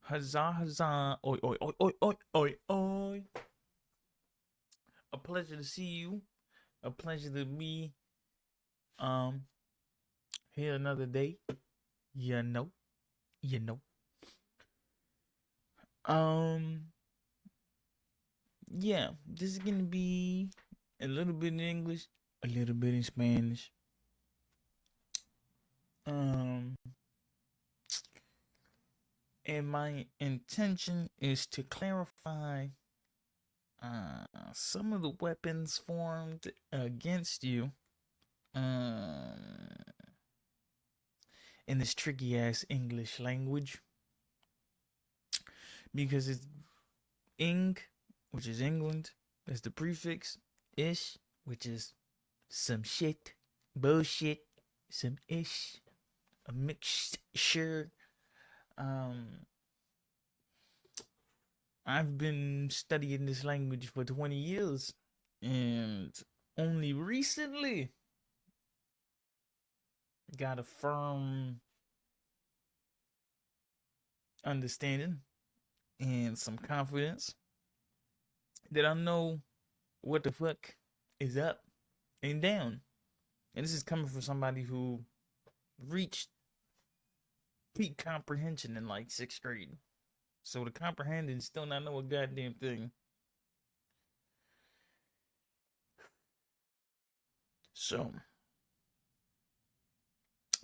Huzzah, huzzah. Oi, oi, oi, oi, oi, oi, oi. A pleasure to see you. A pleasure to be um here another day. You know, you know. Um, yeah, this is gonna be a little bit in English, a little bit in Spanish. Um, and my intention is to clarify some of the weapons formed against you um in this tricky ass English language because it's ing, which is England, as the prefix, ish, which is some shit, bullshit, some ish, a mixture. Um, I've been studying this language for 20 years and only recently got a firm understanding and some confidence that I know what the fuck is up and down. And this is coming from somebody who reached peak comprehension in like sixth grade. So to comprehend and still not know a goddamn thing. So,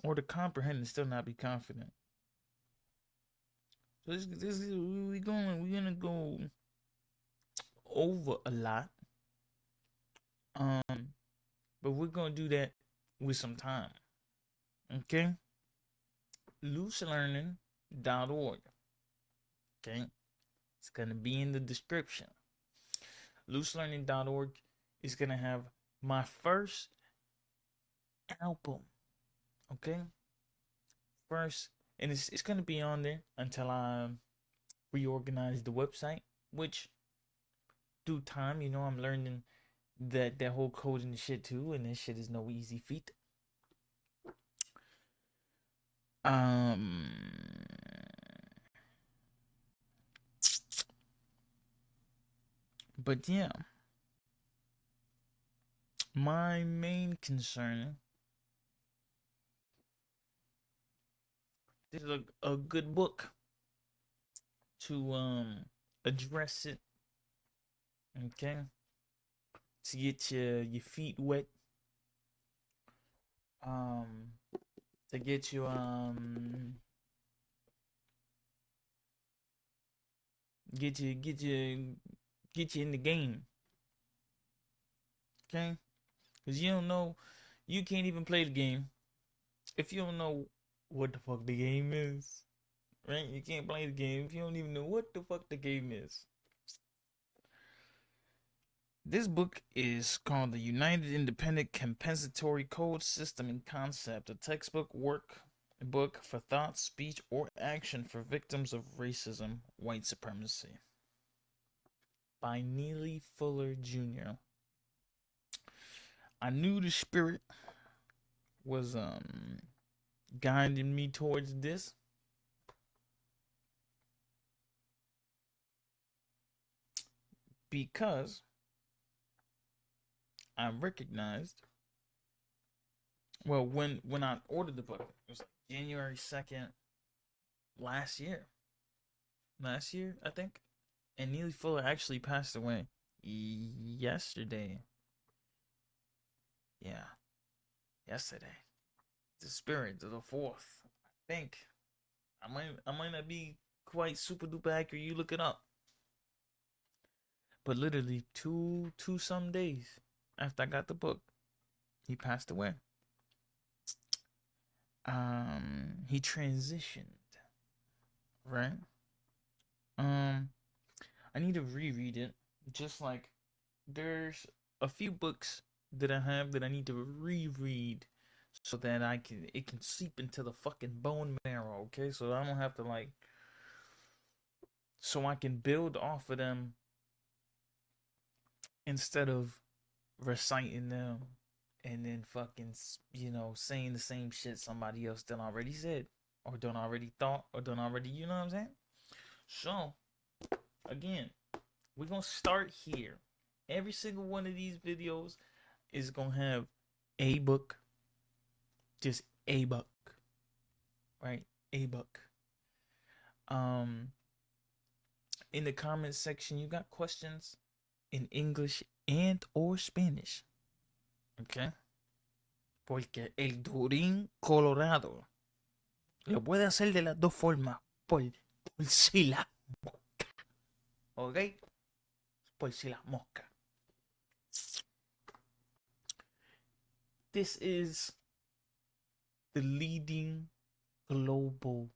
or to comprehend and still not be confident. So this is we're gonna go over a lot. Um, but we're gonna do that with some time. Okay? looselearning.org. Okay? It's gonna be in the description. looselearning.org is gonna have my first album. Okay? First, and it's gonna be on there until I reorganize the website, which through time, I'm learning that whole coding shit too, and this shit is no easy feat. Um, but yeah, my main concern. This is a good book to address it. Okay, to get your feet wet. Um, to get you in the game. Okay, because you can't even play the game if you don't know what the fuck the game is. Right? You can't play the game if you don't even know what the fuck the game is. This book is called The United Independent Compensatory Code System and Concept, a textbook book for thought, speech, or action for victims of racism, white supremacy, by Neely Fuller Jr. I knew the spirit was guiding me towards this because I recognized, well, when I ordered the book, it was like January 2nd last year. Last year, I think. And Neely Fuller actually passed away yesterday. Yeah, yesterday. The spirit of the fourth. I think. I might not be quite super duper accurate. You look it up. But literally two some days after I got the book, he passed away. He transitioned, right? Um, I need to reread it. Just like there's a few books that I have that I need to reread so that it can seep into the fucking bone marrow, okay? So I don't have to so I can build off of them instead of reciting them and then fucking saying the same shit somebody else done already said or done already thought or done already, you know what I'm saying? So, again, we're going to start here. Every single one of these videos is going to have a book. Just a book. Right? A book. In the comments section, you got questions in English and or Spanish. Okay? Porque el Durín Colorado lo puede hacer de las dos formas. Por si la mosca. ¿Ok? Por si la mosca. This is the leading global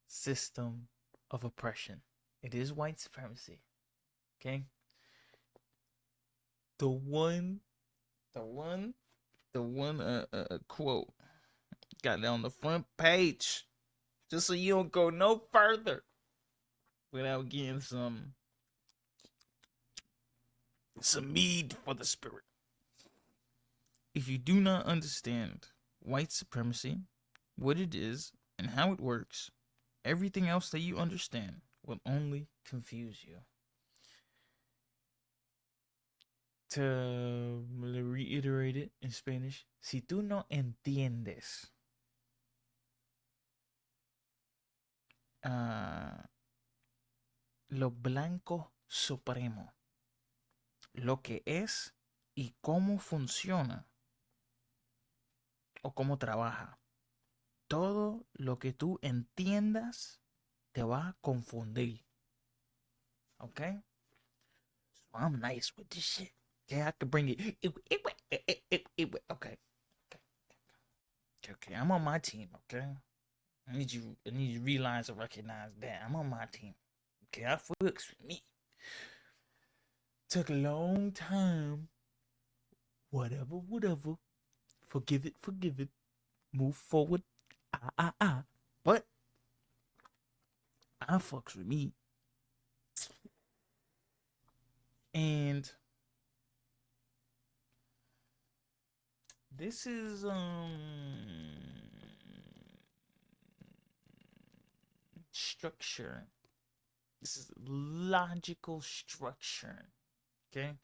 system of oppression. It is white supremacy. Okay? The one quote got it on the front page, just so you don't go no further without getting some mead for the spirit. If you do not understand white supremacy, what it is, and how it works, everything else that you understand will only confuse you. To reiterate it in Spanish, si tú no entiendes lo blanco supremo, lo que es y cómo funciona o cómo trabaja, todo lo que tú entiendas te va a confundir. Okay? So I'm nice with this shit. Okay, I can bring it. Okay. Okay, I'm on my team, okay? I need you to realize and recognize that. I'm on my team. Okay, I fucks with me. Took a long time. Whatever. Forgive it. Move forward. But I fucks with me. And this is structure. This is logical structure. Okay?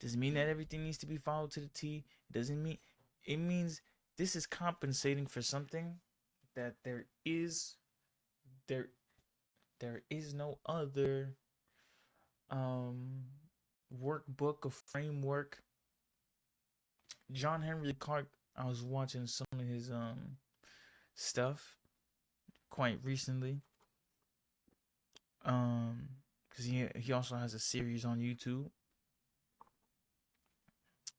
Doesn't mean that everything needs to be followed to the T. It means this is compensating for something that there is no other workbook or framework. John Henry Clark, I was watching some of his stuff quite recently. Because he also has a series on YouTube.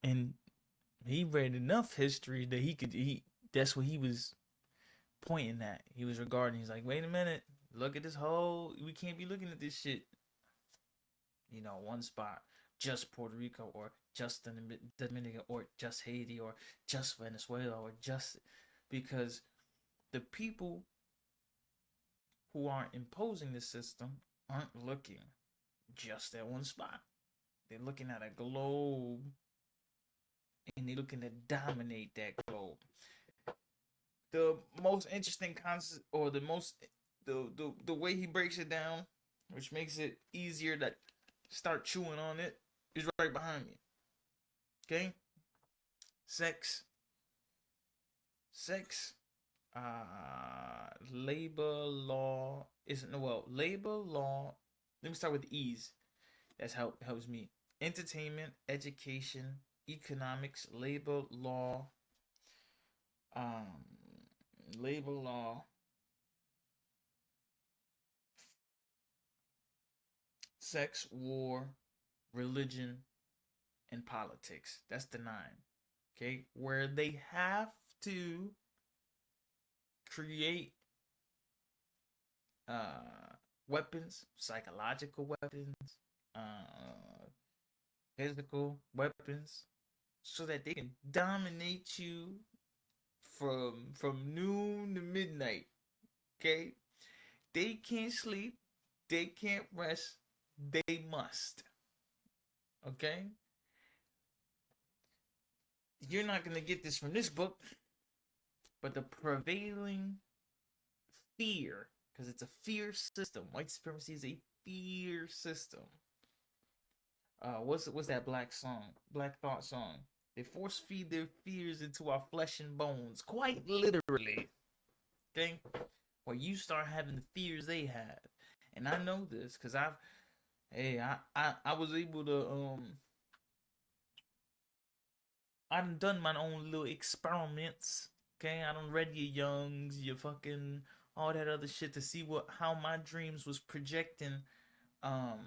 And he read enough history that that's what he was pointing at. He was regarding, he's like, wait a minute, look at this whole, we can't be looking at this shit, one spot, just Puerto Rico, or just the Dominican, or just Haiti, or just Venezuela, or just, because the people who are imposing the system aren't looking just at one spot. They're looking at a globe, and they're looking to dominate that globe. The most interesting concept, or the way he breaks it down, which makes it easier to start chewing on it, is right behind me. Okay? Sex. Labor law labor law. Let me start with ease. That's how it helps me. Entertainment, education, economics, labor law, sex, war, religion, and politics. That's the 9. Okay? Where they have to create weapons, psychological weapons, physical weapons, so that they can dominate you from noon to midnight. Okay? They can't sleep, they can't rest, they must. Okay? You're not going to get this from this book, but the prevailing fear, because it's a fear system. White supremacy is a fear system. What's that Black Thought song? They force feed their fears into our flesh and bones, quite literally. Okay, where you start having the fears they had, and I know this because I was able to I've done my own little experiments. Okay, I done read your Youngs, your fucking all that other shit to see how my dreams was projecting um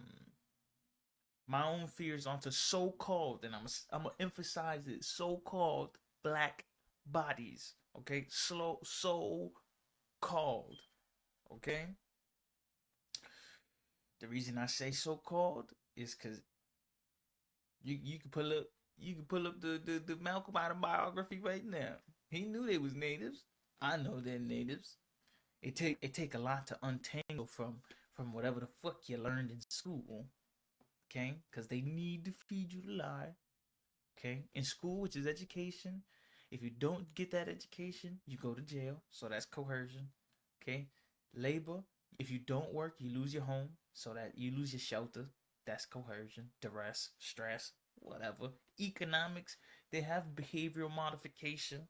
my own fears onto so-called, and I'm gonna emphasize it, so-called black bodies. Okay, so-called. Okay, the reason I say so-called is because you can pull up the Malcolm autobiography right now. He knew they was natives. I know they're natives. It take a lot to untangle from whatever the fuck you learned in school. Okay, because they need to feed you the lie. Okay, in school, which is education. If you don't get that education, you go to jail. So that's coercion. Okay, labor. If you don't work, you lose your home. So that you lose your shelter. That's coercion, duress, stress, whatever. Economics. They have behavioral modification.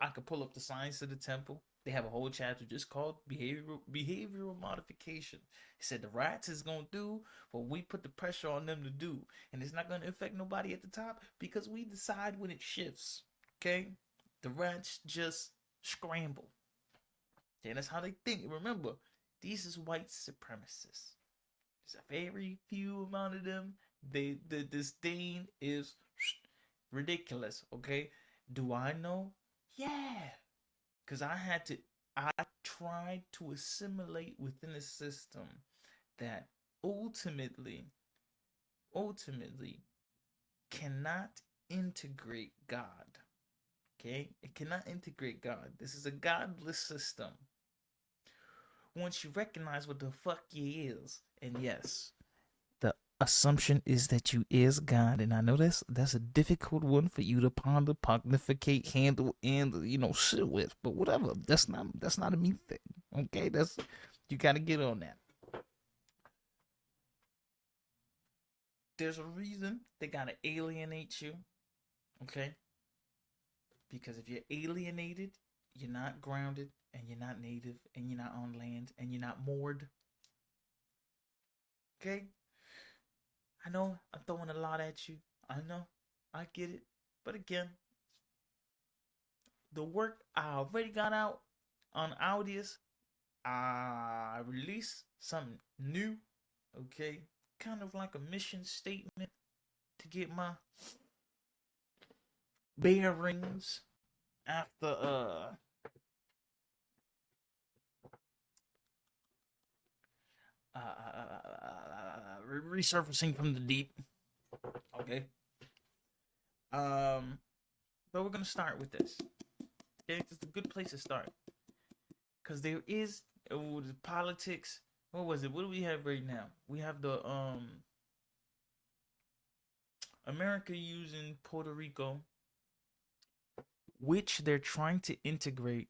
I could pull up the Science of the Temple. They have a whole chapter just called behavioral modification. He said the rats is gonna do what we put the pressure on them to do, and it's not gonna affect nobody at the top because we decide when it shifts. Okay, the rats just scramble. Okay, that's how they think. Remember, these is white supremacists. There's a very few amount of them. The disdain is ridiculous. Okay, do I know? Yeah, because I tried to assimilate within a system that ultimately cannot integrate God. Okay, it cannot integrate God. This is a godless system. Once you recognize what the fuck you is, and yes, the assumption is that you is God, and I know that's a difficult one for you to ponder, pontificate, handle, and sit with. But whatever, that's not a me thing. Okay, that's you gotta get on that. There's a reason they gotta alienate you. Okay, because if you're alienated, you're not grounded, and you're not native, and you're not on land, and you're not moored. Okay, I know I'm throwing a lot at you. I know, I get it, but again, the work I already got out on Audius, I released something new. Okay, kind of like a mission statement to get my bearings after resurfacing from the deep. Okay. But we're gonna start with this. Okay, it's a good place to start because there is the politics. What was it? What do we have right now? We have the America using Puerto Rico, which they're trying to integrate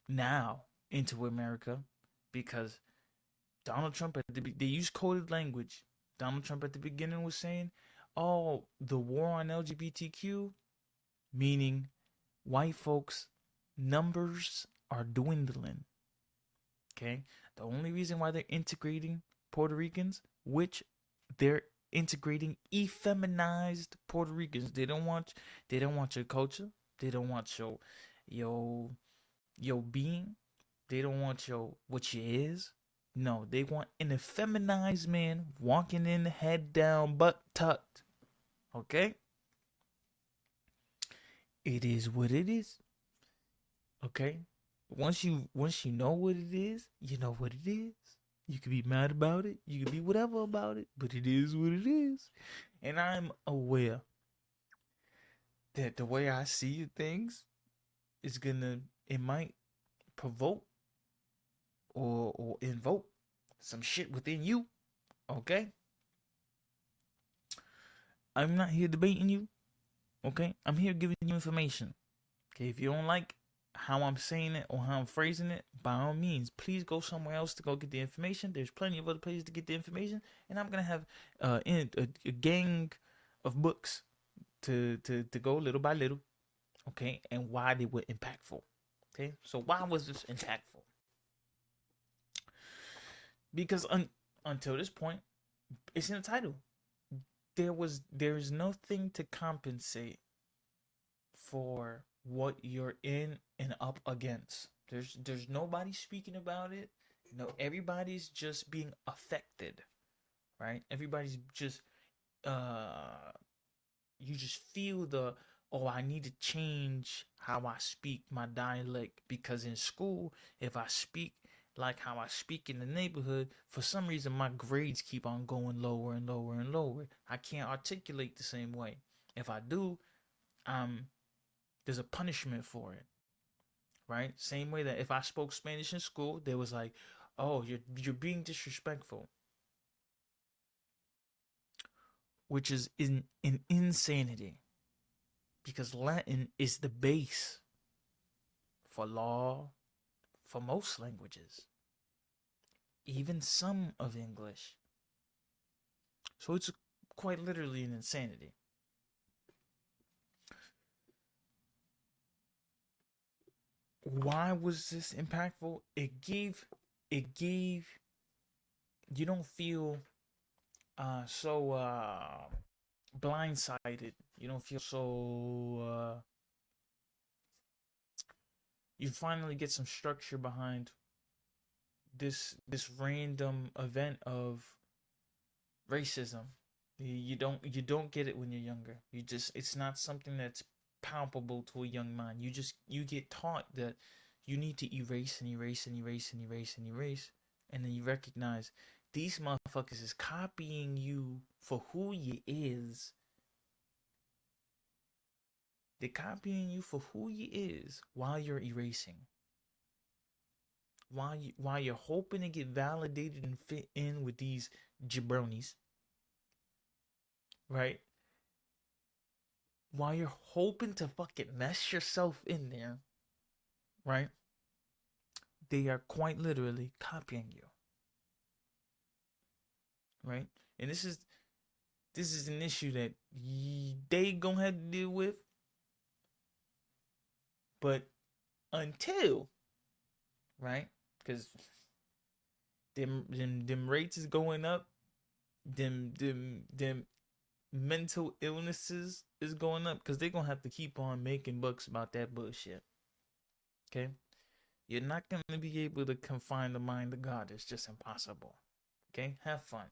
now into America because Donald Trump they use coded language. Donald Trump at the beginning was saying, "Oh, the war on LGBTQ, meaning white folks numbers are dwindling." Okay, the only reason why they're integrating Puerto Ricans, which they're integrating effeminized Puerto Ricans, they don't want your culture, they don't want your being, they don't want your what you is. No, they want an effeminized man walking in head down, butt tucked. Okay, it is what it is. Okay, once you know what it is, you know what it is. You can be mad about it, you can be whatever about it, but it is what it is. And I'm aware that the way I see things is it might provoke or invoke some shit within you. Okay, I'm not here debating you. Okay, I'm here giving you information. Okay, if you don't like how I'm saying it or how I'm phrasing it, by all means, please go somewhere else to go get the information. There's plenty of other places to get the information, and I'm gonna have a gang of books to go little by little, okay, and why they were impactful. Okay, so why was this impactful? Because until this point, it's in the title. There's nothing to compensate for what you're in and up against. There's nobody speaking about it. No, everybody's just being affected, right? Everybody's just you just feel the, oh, I need to change how I speak my dialect, because in school, if I speak like how I speak in the neighborhood, for some reason my grades keep on going lower and lower and lower. I can't articulate the same way. If I do, there's a punishment for it, right? Same way that if I spoke Spanish in school, there was like, oh, you're being disrespectful, which is in an insanity, because Latin is the base for law for most languages, even some of English. So it's quite literally an insanity. Why was this impactful? It gave you don't feel so blindsided. You don't feel so you finally get some structure behind this random event of racism. You don't get it when you're younger. It's not something that's palpable to a young mind. You get taught that you need to erase and erase and erase and erase and erase, and then you recognize these motherfuckers is copying you for who you is. They're copying you for who you is while you're erasing. While you're hoping to get validated and fit in with these jabronis, right? While you're hoping to fucking mess yourself in there, right? They are quite literally copying you, right? And this is an issue that they gonna have to deal with, but until, right? Because them rates is going up, them mental illnesses is going up, because they're gonna have to keep on making books about that bullshit. Okay, you're not gonna be able to confine the mind of God. It's just impossible. Okay, have fun.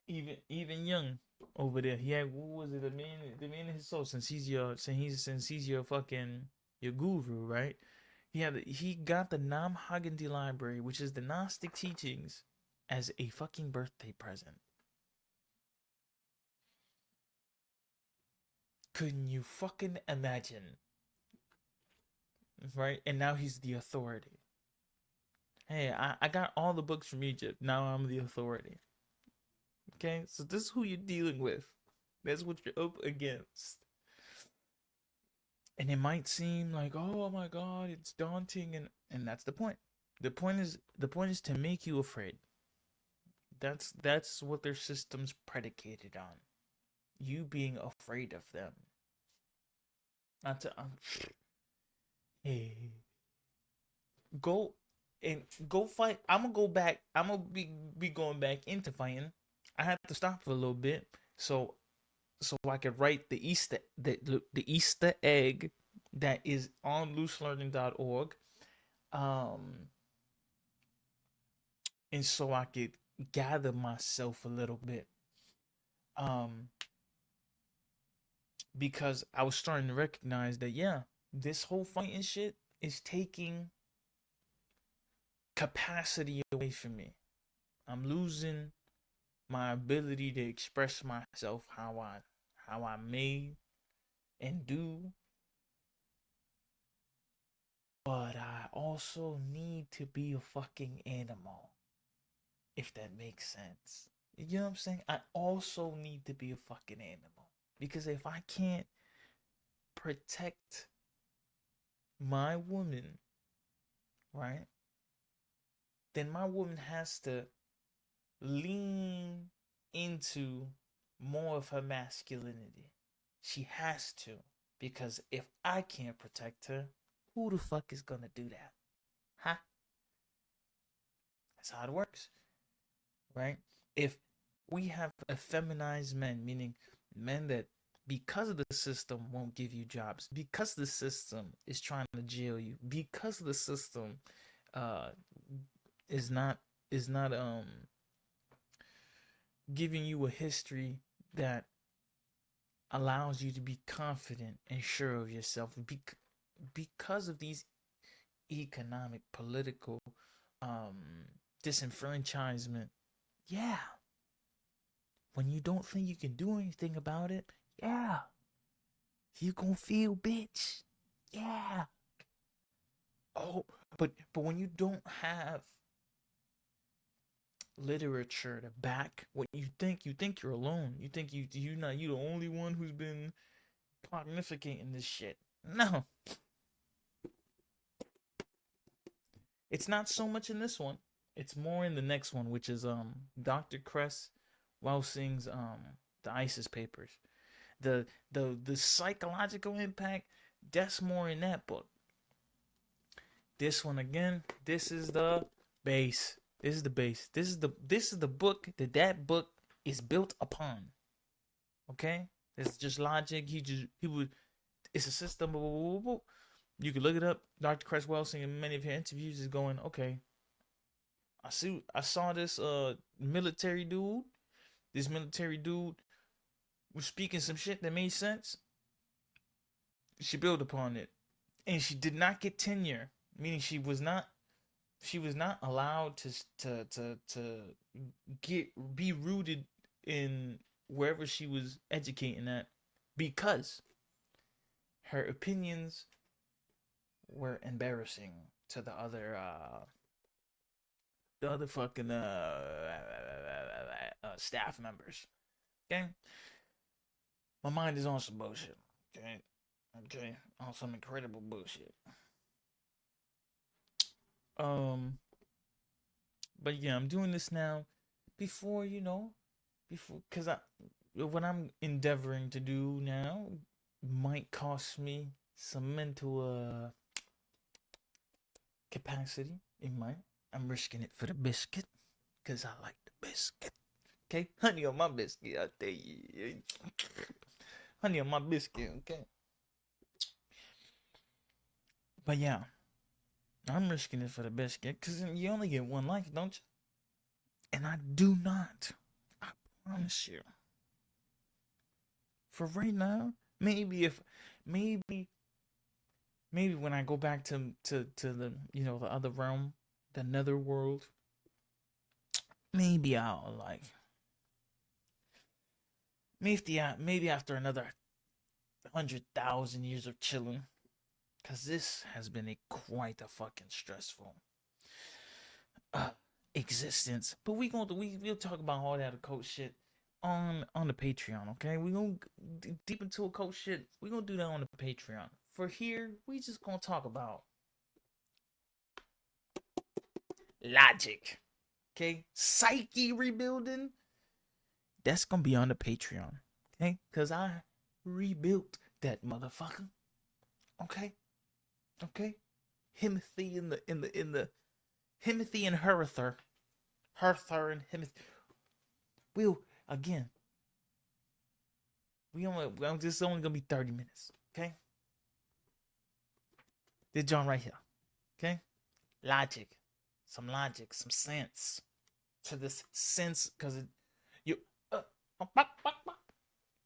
Even Young over there, he had, what was it, the man in his soul, since he's your fucking your guru, right? He got the Nam Hagandi library, which is the Gnostic teachings, as a fucking birthday present. Couldn't you fucking imagine? Right? And now he's the authority. Hey, I got all the books from Egypt. Now I'm the authority. Okay? So this is who you're dealing with. That's what you're up against. And it might seem like, oh my god, it's daunting, and that's the point. The point is to make you afraid. That's what their system's predicated on. You being afraid of them. Not to hey, go go fight. I'm gonna go back. I'm gonna be going back into fighting. I had to stop for a little bit, so I could write the Easter egg that is on looselearning.org, um, and so I could gather myself a little bit, um, because I was starting to recognize that, yeah, this whole fighting shit is taking capacity away from me. I'm losing my ability to express myself how I may and do, but I also need to be a fucking animal, if that makes sense. You know what I'm saying? I also need to be a fucking animal, because if I can't protect my woman, right? Then my woman has to lean into more of her masculinity. She has to. Because if I can't protect her, who the fuck is gonna do that? Huh? That's how it works, right? If we have effeminized men, meaning men that because of the system won't give you jobs, because the system is trying to jail you, because the system uh is not is not giving you a history that allows you to be confident and sure of yourself because of these economic, political, um, disenfranchisement. Yeah. When you don't think you can do anything about it, yeah. You gonna feel bitch. Yeah. Oh, but when you don't have literature to back what you think you're alone. You think you the only one who's been pontificating this shit. No, it's not so much in this one. It's more in the next one, which is Dr. Cress Welsing's the ISIS papers. The psychological impact, that's more in that book. This one again, this is the base. This is the base. This is the book that book is built upon. Okay? It's just logic. He would it's a system. You can look it up. Dr. Cress Welsing in many of her interviews is going, okay, I saw this military dude. This military dude was speaking some shit that made sense. She built upon it. And she did not get tenure, meaning she was not allowed to get be rooted in wherever she was educating at because her opinions were embarrassing to the other fucking staff members. Okay, my mind is on some bullshit. Okay, okay, on some incredible bullshit. Um, but yeah, I'm doing this now before before because I what I'm endeavoring to do now might cost me some mental capacity. It might. I'm risking it for the biscuit because I like the biscuit. Okay, honey on my biscuit. I tell you, honey on my biscuit. Okay, but yeah, I'm risking it for the biscuit because you only get one life, don't you? And I do not. I promise you. For right now, maybe if maybe maybe when I go back to the the other realm, the nether world, maybe I'll like maybe after another 100,000 years of chilling, cause this has been a quite a fucking stressful uh, existence. But we'll talk about all that occult shit on the Patreon. Okay, we gonna deep into occult shit. We gonna do that on the Patreon. For here, we just gonna talk about logic. Okay, psyche rebuilding. That's gonna be on the Patreon. Okay, cause I rebuilt that motherfucker. Okay, okay. Himothy in the Himothy and Herther, Herther and Himothy. We'll again. This is only gonna be 30 minutes. Okay, this John right here. Okay, logic, some sense to this sense, cause you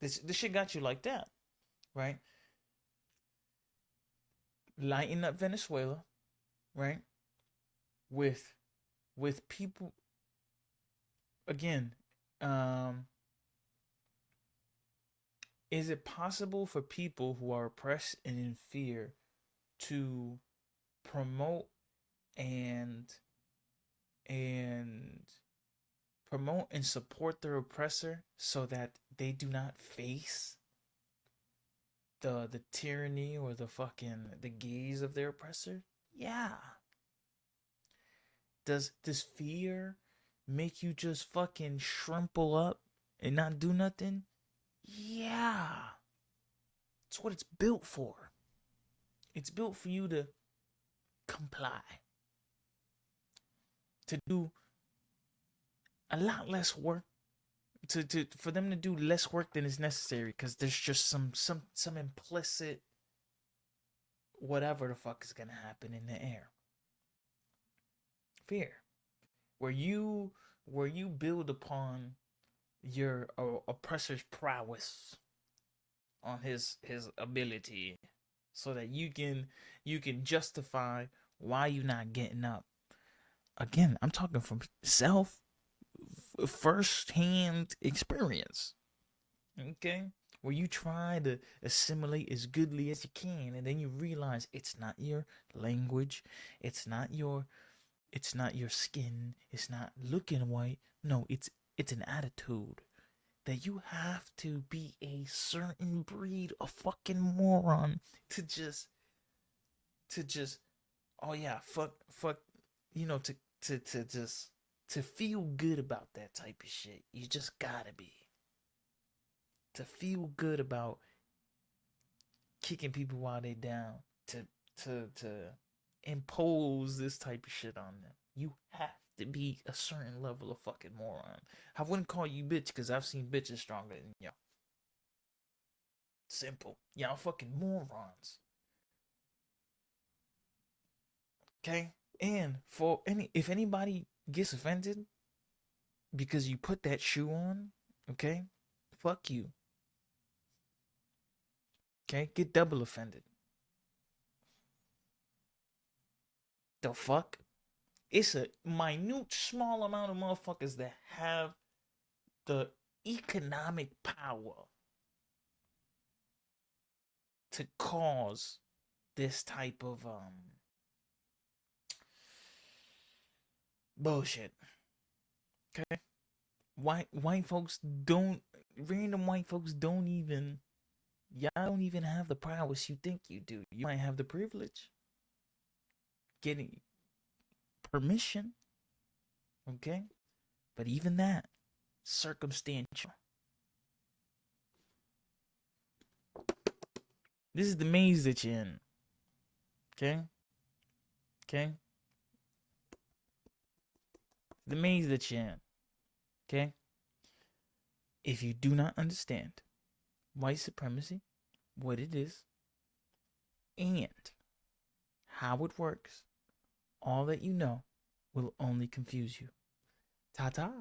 this shit got you like that, right? Lighten up Venezuela, right? With people again. Is it possible for people who are oppressed and in fear to promote and and promote and support their oppressor so that they do not face the tyranny or the gaze of their oppressor? Yeah. Does fear make you just fucking shrimple up and not do nothing? Yeah. It's what it's built for. It's built for you to comply. To do a lot less work. For them to do less work than is necessary, because there's just some implicit whatever the fuck is gonna happen in the air. Fear. Where you build upon your oppressor's prowess on his ability, so that you can justify why you not getting up. Again, I'm talking from first-hand experience. Okay? Where you try to assimilate as goodly as you can, and then you realize it's not your language, it's not your skin, it's not looking white. No, it's an attitude that you have to be a certain breed of fucking moron to just oh yeah, fuck, to feel good about that type of shit. You just gotta be. To feel good about kicking people while they down, to impose this type of shit on them, you have to be a certain level of fucking moron. I wouldn't call you bitch, because I've seen bitches stronger than y'all. Simple. Y'all fucking morons. Okay? And if anybody gets offended because you put that shoe on, okay? Fuck you. Okay? Get double offended. The fuck? It's a minute, small amount of motherfuckers that have the economic power to cause this type of bullshit. Okay? White folks don't random white folks don't even y'all don't even have the prowess you think you do. You might have the privilege, getting permission, okay? But even that, circumstantial. This is the maze that you're in. Okay? Okay? The maze that you're in. Okay? If you do not understand white supremacy, what it is, and how it works, all that you know will only confuse you. Ta-ta.